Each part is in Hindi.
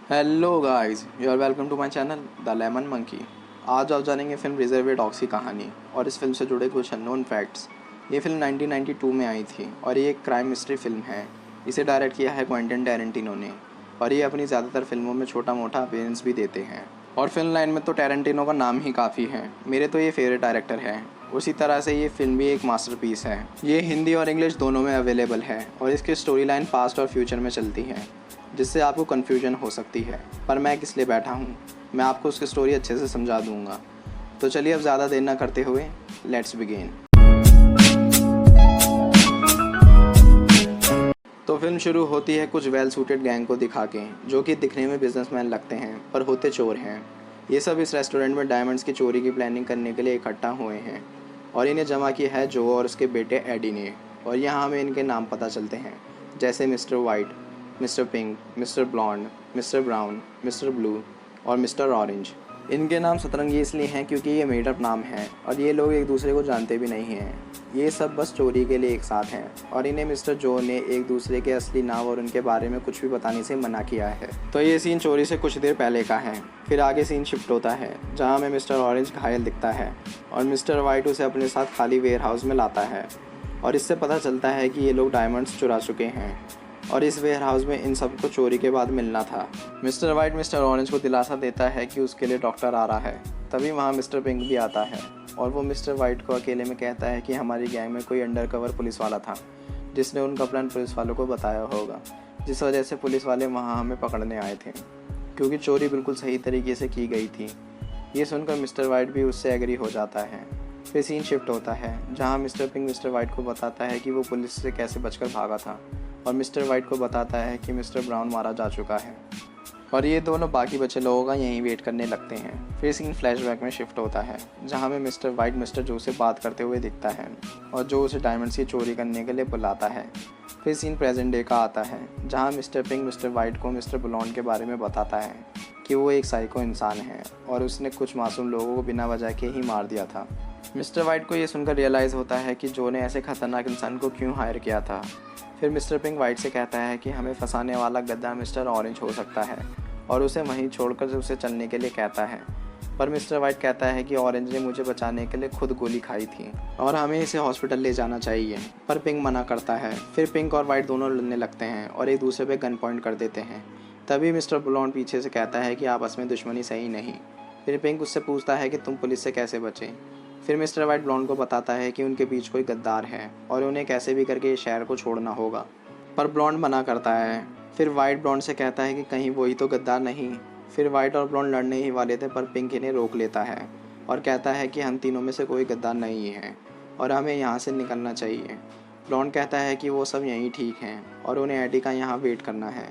Hello guys, you are welcome to my channel the Lemon Monkey. आज आप जानेंगे फिल्म रिजर्वेयर डॉग्स की कहानी और इस फिल्म से जुड़े कुछ अननोन फैक्ट्स। ये फिल्म 1992 में आई थी और ये एक क्राइम मिस्ट्री फिल्म है। इसे डायरेक्ट किया है क्वेंटिन टैरेंटिनो ने और ये अपनी ज़्यादातर फिल्मों में छोटा मोटा अपीयरेंस भी देते हैं। और फिल्म लाइन में तो टैरेंटिनो का नाम ही काफ़ी है। मेरे तो ये फेवरेट डायरेक्टर है। उसी तरह से ये फिल्म भी एक मास्टरपीस है। ये हिंदी और इंग्लिश दोनों में अवेलेबल है और इसकी स्टोरी लाइन पास्ट और फ्यूचर में चलती है, जिससे आपको कन्फ्यूजन हो सकती है। पर मैं किस लिए बैठा हूँ, मैं आपको उसकी स्टोरी अच्छे से समझा दूँगा। तो चलिए अब ज़्यादा देर ना करते हुए लेट्स बिगिन। तो फिल्म शुरू होती है कुछ वेल सूटेड गैंग को दिखा के, जो कि दिखने में बिजनेसमैन लगते हैं पर होते चोर हैं। ये सब इस रेस्टोरेंट में डायमंड्स की चोरी की प्लानिंग करने के लिए इकट्ठा हुए हैं और इन्हें जमा किया है जो और उसके बेटे एडी ने। और यहाँ हमें इनके नाम पता चलते हैं, जैसे mister White, mister Pink, mister Blonde, mister Brown, mister Blue और मिस्टर ऑरेंज। इनके नाम सतरंगी इसलिए हैं क्योंकि ये मेडअप नाम हैं और ये लोग एक दूसरे को जानते भी नहीं हैं। ये सब बस चोरी के लिए एक साथ हैं और इन्हें मिस्टर जो ने एक दूसरे के असली नाम और उनके बारे में कुछ भी बताने से मना किया है। तो ये सीन चोरी से कुछ देर पहले का है। फिर आगे सीन शिफ्ट होता है जहाँ हमें मिस्टर ऑरेंज घायल दिखता है और मिस्टर वाइट उसे अपने साथ खाली वेयर हाउस में लाता है और इससे पता चलता है कि ये लोग डायमंड्स चुरा चुके हैं और इस वेयर हाउस में इन सबको चोरी के बाद मिलना था। मिस्टर वाइट मिस्टर ऑरेंज को दिलासा देता है कि उसके लिए डॉक्टर आ रहा है। तभी वहाँ मिस्टर पिंक भी आता है और वो मिस्टर वाइट को अकेले में कहता है कि हमारी गैंग में कोई अंडरकवर पुलिस वाला था जिसने उनका प्लान पुलिस वालों को बताया होगा, जिस वजह से पुलिस वाले वहाँ हमें पकड़ने आए थे क्योंकि चोरी बिल्कुल सही तरीके से की गई थी। ये सुनकर मिस्टर वाइट भी उससे एग्री हो जाता है। फिर सीन शिफ्ट होता है जहाँ मिस्टर पिंक मिस्टर वाइट को बताता है कि वो पुलिस से कैसे बचकर भागा था और मिस्टर वाइट को बताता है कि मिस्टर ब्राउन मारा जा चुका है और ये दोनों बाकी बचे लोगों का यहीं वेट करने लगते हैं। फिर सीन फ्लैशबैक में शिफ्ट होता है जहाँ में मिस्टर वाइट मिस्टर जो से बात करते हुए दिखता है और जो उसे डायमंड्स की चोरी करने के लिए बुलाता है। फिर सीन प्रेजेंट डे का आता है जहाँ मिस्टर पिंक मिस्टर वाइट को मिस्टर ब्लॉन्ड के बारे में बताता है कि वो एक साइको इंसान है और उसने कुछ मासूम लोगों को बिना वजह के ही मार दिया था। मिस्टर वाइट को ये सुनकर रियलाइज़ होता है कि जो ने ऐसे खतरनाक इंसान को क्यों हायर किया था। फिर मिस्टर पिंक वाइट से कहता है कि हमें फंसाने वाला गद्दा मिस्टर ऑरेंज हो सकता है और उसे वहीं छोड़कर उसे चलने के लिए कहता है। पर मिस्टर वाइट कहता है कि ऑरेंज ने मुझे बचाने के लिए खुद गोली खाई थी और हमें इसे हॉस्पिटल ले जाना चाहिए, पर पिंक मना करता है। फिर पिंक और वाइट दोनों लड़ने लगते हैं और एक दूसरे पे गन पॉइंट कर देते हैं। तभी मिस्टर ब्लॉन्ड पीछे से कहता है कि आपस में दुश्मनी सही नहीं। फिर पिंक उससे पूछता है कि तुम पुलिस से कैसे बचे। फिर मिस्टर वाइट ब्लॉन्ड को बताता है कि उनके बीच कोई गद्दार है और उन्हें कैसे भी करके इस शहर को छोड़ना होगा, पर ब्लॉन्ड मना करता है। फिर वाइट ब्लॉन्ड से कहता है कि कहीं वही तो गद्दार नहीं। फिर वाइट और ब्लॉन्ड लड़ने ही वाले थे पर पिंक इन्हें रोक लेता है और कहता है कि हम तीनों में से कोई गद्दार नहीं है और हमें यहाँ से निकलना चाहिए। ब्लॉन्ड कहता है कि वो सब यहीं ठीक हैं और उन्हें एडी का यहाँ वेट करना है।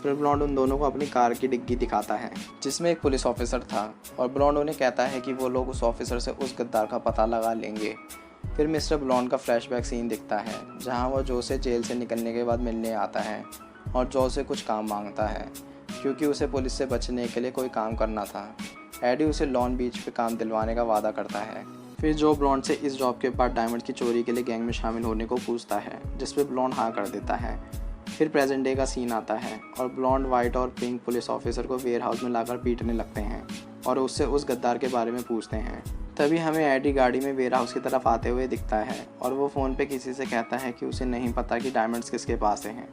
फिर ब्लॉन्ड उन दोनों को अपनी कार की डिग्गी दिखाता है जिसमें एक पुलिस ऑफिसर था और ब्लॉन्ड उन्हें कहता है कि वो लोग उस ऑफिसर से उस गद्दार का पता लगा लेंगे। फिर मिस्टर ब्लॉन्ड का फ्लैशबैक सीन दिखता है जहां वो जो से जेल से निकलने के बाद मिलने आता है और जो से कुछ काम मांगता है क्योंकि उसे पुलिस से बचने के लिए कोई काम करना था। एडी उसे लॉन बीच पे काम दिलवाने का वादा करता है। फिर जो ब्लॉन्ड से इस जॉब के बाद डायमंड की चोरी के लिए गैंग में शामिल होने को पूछता है, जिस पे ब्लॉन्ड हाँ कर देता है। फिर प्रेजेंट डे का सीन आता है और ब्लॉन्ड वाइट और पिंक पुलिस ऑफिसर को वेयर हाउस में लाकर पीटने लगते हैं और उससे उस गद्दार के बारे में पूछते हैं। तभी हमें एडी गाड़ी में वेयर हाउस की तरफ आते हुए दिखता है और वो फ़ोन पे किसी से कहता है कि उसे नहीं पता कि डायमंड्स किसके पास हैं।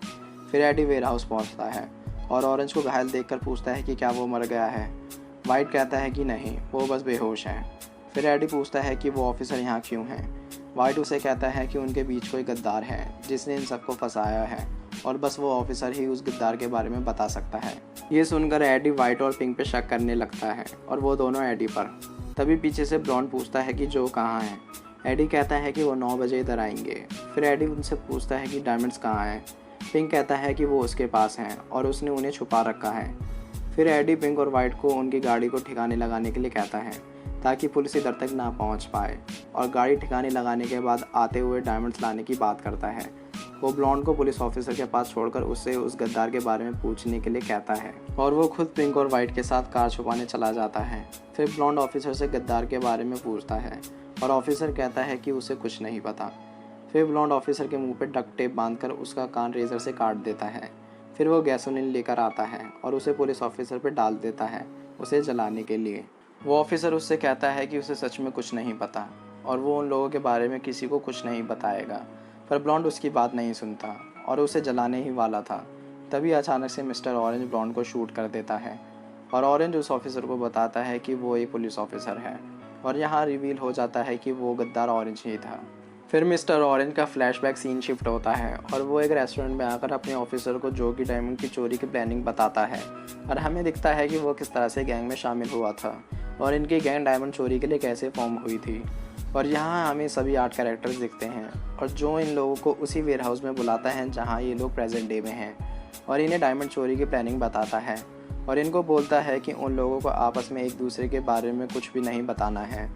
फिर एडी वेयर हाउस पहुँचता है और ऑरेंज को घायल देखकर पूछता है कि क्या वो मर गया है। वाइट कहता है कि नहीं, वो बस बेहोश है। फिर एडी पूछता है कि वो ऑफिसर यहाँ क्यों है। वाइट उसे कहता है कि उनके बीच कोई गद्दार है जिसने इन सबको फंसाया है और बस वो ऑफिसर ही उस गद्दार के बारे में बता सकता है। ये सुनकर एडी वाइट और पिंक पे शक करने लगता है और वो दोनों एडी पर। तभी पीछे से ब्लॉन्ड पूछता है कि जो कहाँ है। एडी कहता है कि वो 9 बजे इधर आएंगे। फिर एडी उनसे पूछता है कि डायमंड्स कहाँ हैं। पिंक कहता है कि वो उसके पास हैं और उसने उन्हें छुपा रखा है। फिर एडी पिंक और वाइट को उनकी गाड़ी को ठिकाने लगाने के लिए कहता है ताकि पुलिस इधर तक ना पहुंच पाए और गाड़ी ठिकाने लगाने के बाद आते हुए डायमंड्स लाने की बात करता है। वो ब्लॉन्ड को पुलिस ऑफिसर के पास छोड़कर उससे उस गद्दार के बारे में पूछने के लिए कहता है और वो खुद पिंक और वाइट के साथ कार छुपाने चला जाता है। फिर ब्लॉन्ड ऑफिसर से गद्दार के बारे में पूछता है और ऑफिसर कहता है कि उसे कुछ नहीं पता। फिर ब्लॉन्ड ऑफिसर के मुंह पे डक्ट टेप बांधकर उसका कान रेजर से काट देता है। फिर वो गैसोलीन लेकर आता है और उसे पुलिस ऑफिसर पर डाल देता है उसे जलाने के लिए। वो ऑफिसर उससे कहता है कि उसे सच में कुछ नहीं पता और वो उन लोगों के बारे में किसी को कुछ नहीं बताएगा, पर ब्लॉन्ड उसकी बात नहीं सुनता और उसे जलाने ही वाला था। तभी अचानक से मिस्टर ऑरेंज ब्लॉन्ड को शूट कर देता है और ऑरेंज उस ऑफिसर को बताता है कि वो एक पुलिस ऑफिसर है और यहाँ रिवील हो जाता है कि वो गद्दार ऑरेंज ही था। फिर मिस्टर ऑरेंज का फ्लैशबैक सीन शिफ्ट होता है और वो एक रेस्टोरेंट में आकर अपने ऑफिसर को जो कि डायमंड की चोरी की प्लानिंग बताता है और हमें दिखता है कि वो किस तरह से गैंग में शामिल हुआ था और इनकी गैंग डायमंड चोरी के लिए कैसे फॉर्म हुई थी। और यहाँ हमें सभी 8 कैरेक्टर्स दिखते हैं और जो इन लोगों को उसी वेयर हाउस में बुलाता है जहाँ ये लोग प्रेजेंट डे में हैं और इन्हें डायमंड चोरी की प्लानिंग बताता है और इनको बोलता है कि उन लोगों को आपस में एक दूसरे के बारे में कुछ भी नहीं बताना है,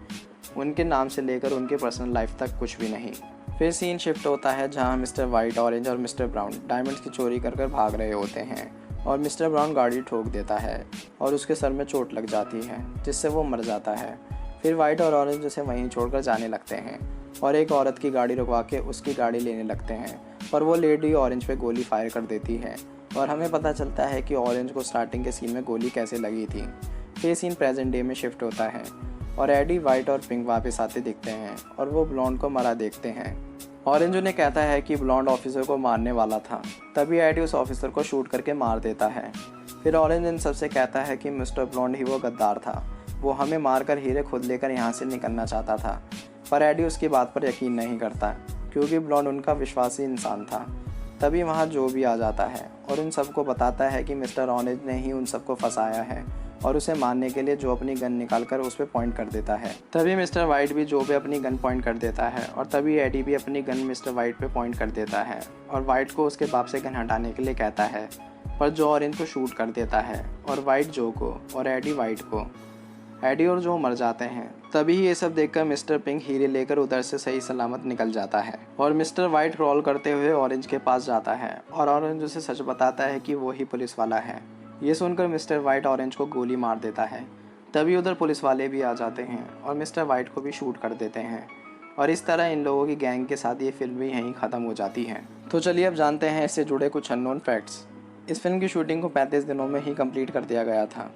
उनके नाम से लेकर उनके पर्सनल लाइफ तक कुछ भी नहीं। फिर सीन शिफ्ट होता है जहाँ मिस्टर वाइट, ऑरेंज और मिस्टर ब्राउन डायमंड्स की चोरी कर भाग रहे होते हैं और मिस्टर ब्राउन गाड़ी ठोक देता है और उसके सर में चोट लग जाती है जिससे वो मर जाता है। फिर वाइट और ऑरेंज उसे वहीं छोड़कर जाने लगते हैं और एक औरत की गाड़ी रुकवा के उसकी गाड़ी लेने लगते हैं, पर वो लेडी ऑरेंज पे गोली फायर कर देती है और हमें पता चलता है कि ऑरेंज को स्टार्टिंग के सीन में गोली कैसे लगी थी। फिर सीन प्रेजेंट डे में शिफ्ट होता है और एडी, वाइट और पिंक वापस आते दिखते हैं और वो ब्लॉन्ड को मरा देखते हैं। ऑरेंज उन्हें कहता है कि ब्लॉन्ड ऑफिसर को मारने वाला था, तभी एडी उस ऑफिसर को शूट करके मार देता है। फिर ऑरेंज इन सबसे कहता है कि मिस्टर ब्लॉन्ड ही वो गद्दार था, वो हमें मारकर हीरे खुद लेकर यहाँ से निकलना चाहता था, पर एडी उसकी बात पर यकीन नहीं करता क्योंकि ब्लॉन्ड उनका विश्वासी इंसान था। तभी वहाँ जो भी आ जाता है और उन सबको बताता है कि मिस्टर ऑरेंज ने ही उन सबको फंसाया है और उसे मारने के लिए जो अपनी गन निकालकर उस पर पॉइंट कर देता है। तभी मिस्टर वाइट भी जो पे अपनी गन पॉइंट कर देता है और तभी एडी भी अपनी गन मिस्टर वाइट पे पॉइंट कर देता है और वाइट को उसके बाप से गन हटाने के लिए कहता है, पर जो ऑरेंज को शूट कर देता है और वाइट जो को और एडी वाइट को। एडी और जो मर जाते हैं। तभी ये सब देखकर मिस्टर पिंक हीरे लेकर उधर से सही सलामत निकल जाता है और मिस्टर वाइट क्रॉल करते हुए ऑरेंज के पास जाता है और ऑरेंज उसे सच बताता है कि वो ही पुलिस वाला है। ये सुनकर मिस्टर वाइट ऑरेंज को गोली मार देता है। तभी उधर पुलिस वाले भी आ जाते हैं और मिस्टर वाइट को भी शूट कर देते हैं और इस तरह इन लोगों की गैंग के साथ ये फिल्म भी यहीं ख़त्म हो जाती है। तो चलिए अब जानते हैं इससे जुड़े कुछ अननोन फैक्ट्स। इस फिल्म की शूटिंग को 35 दिनों में ही कंप्लीट कर दिया गया था।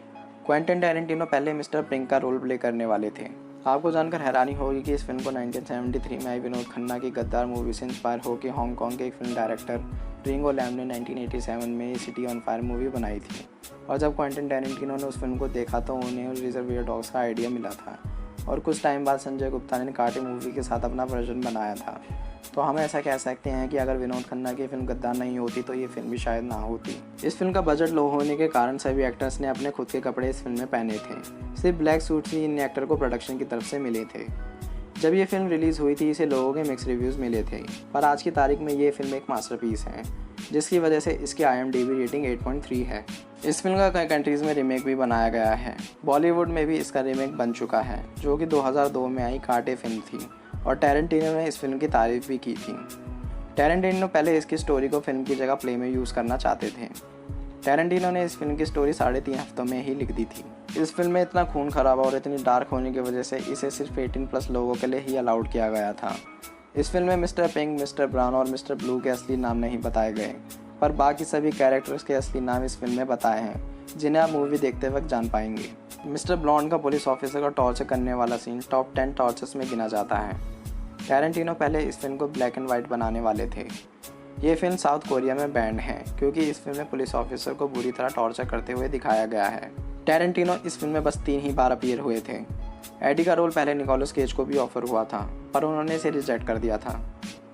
क्वेंटिन टैरेंटिनो पहले मिस्टर पिंक का रोल प्ले करने वाले थे। आपको जानकर हैरानी होगी कि इस फिल्म को 1973 में आई विनोद खन्ना की गद्दार मूवी से इंस्पायर होकर हांगकांग के एक फिल्म डायरेक्टर रिंगो लैम ने 1987 में सिटी ऑन फायर मूवी बनाई थी और जब क्वेंटिन टैरेंटिनो ने उस फिल्म को देखा तो उन्हें रिजर्वायर डॉग्स का आइडिया मिला था और कुछ टाइम बाद संजय गुप्ता ने कार्टे मूवी के साथ अपना वर्जन बनाया था। तो हम ऐसा कह सकते हैं कि अगर विनोद खन्ना की फिल्म गद्दार नहीं होती तो ये फिल्म भी शायद ना होती। इस फिल्म का बजट लो होने के कारण सभी एक्टर्स ने अपने खुद के कपड़े इस फिल्म में पहने थे। सिर्फ ब्लैक सूट्स ही इन एक्टर को प्रोडक्शन की तरफ से मिले थे। जब ये फिल्म रिलीज़ हुई थी इसे लोगों के मिक्स रिव्यूज़ मिले थे, पर आज की तारीख में ये फिल्म एक मास्टरपीस है जिसकी वजह से इसकी IMDb रेटिंग 8.3 है। इस फिल्म का कई कंट्रीज़ में रीमेक भी बनाया गया है। बॉलीवुड में भी इसका रीमेक बन चुका है जो कि 2002 में आई कार्टे फिल्म थी और टैरेंटिनो ने इस फिल्म की तारीफ भी की थी। टैरेंटिनो पहले इसकी स्टोरी को फिल्म की जगह प्ले में यूज़ करना चाहते थे। टैरेंटिनो ने इस फिल्म की स्टोरी 3.5 हफ्तों में ही लिख दी थी। इस फिल्म में इतना खून खराबा और इतनी डार्क होने की वजह से इसे सिर्फ 18+ लोगों के लिए ही अलाउड किया गया था। इस फिल्म में मिस्टर पिंक, मिस्टर ब्राउन और मिस्टर ब्लू के असली नाम नहीं बताए गए, पर बाकी सभी कैरेक्टर्स के असली नाम इस फिल्म में बताए हैं जिन्हें आप मूवी देखते वक्त जान पाएंगे। मिस्टर ब्लॉन्ड का पुलिस ऑफिसर का टॉर्चर करने वाला सीन टॉप 10 टॉर्चर्स में गिना जाता है। टैरेंटिनो पहले इस फिल्म को ब्लैक एंड वाइट बनाने वाले थे। ये फिल्म साउथ कोरिया में बैंड है क्योंकि इस फिल्म में पुलिस ऑफिसर को बुरी तरह टॉर्चर करते हुए दिखाया गया है। टैरेंटिनो इस फिल्म में बस 3 ही बार अपीयर हुए थे। एडी का रोल पहले निकोलस केज को भी ऑफर हुआ था पर उन्होंने इसे रिजेक्ट कर दिया था।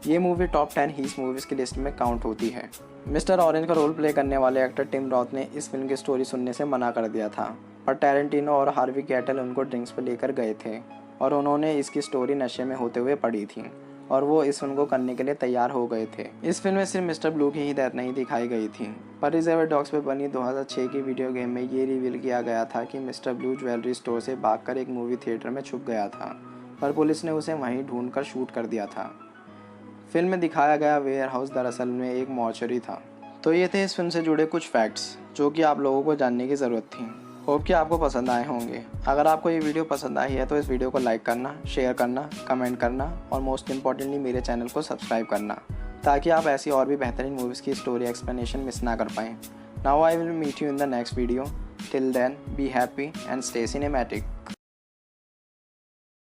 ये मूवी टॉप 10 हीस मूवीज़ की लिस्ट में काउंट होती है। मिस्टर ऑरेंज का रोल प्ले करने वाले एक्टर टिम रॉथ ने इस फिल्म की स्टोरी सुनने से मना कर दिया था, पर टैरेंटिनो और हार्वी कैटल उनको ड्रिंक्स पर लेकर गए थे और उन्होंने इसकी स्टोरी नशे में होते हुए पढ़ी थी और वो इस फिल्म को करने के लिए तैयार हो गए थे। इस फिल्म में सिर्फ मिस्टर ब्लू की ही डेथ नहीं दिखाई गई थी, पर रिजर्वायर डॉग्स पे बनी 2006 की वीडियो गेम में ये रिवील किया गया था कि मिस्टर ब्लू ज्वेलरी स्टोर से भागकर एक मूवी थिएटर में छुप गया था, पर पुलिस ने उसे वहीं ढूंढकर शूट कर दिया था। फिल्म में दिखाया गया वेयर हाउस दरअसल में एक मॉर्चरी था। तो ये थे इस फिल्म से जुड़े कुछ फैक्ट्स जो कि आप लोगों को जानने की ज़रूरत थी। होप कि आपको पसंद आए होंगे। अगर आपको ये वीडियो पसंद आई है तो इस वीडियो को लाइक करना, शेयर करना, कमेंट करना और मोस्ट इम्पॉर्टेंटली मेरे चैनल को सब्सक्राइब करना ताकि आप ऐसी और भी बेहतरीन मूवीज़ की स्टोरी एक्सप्लेनेशन मिस ना कर पाएँ। Now I will meet you in the next video. Till then be happy and stay cinematic.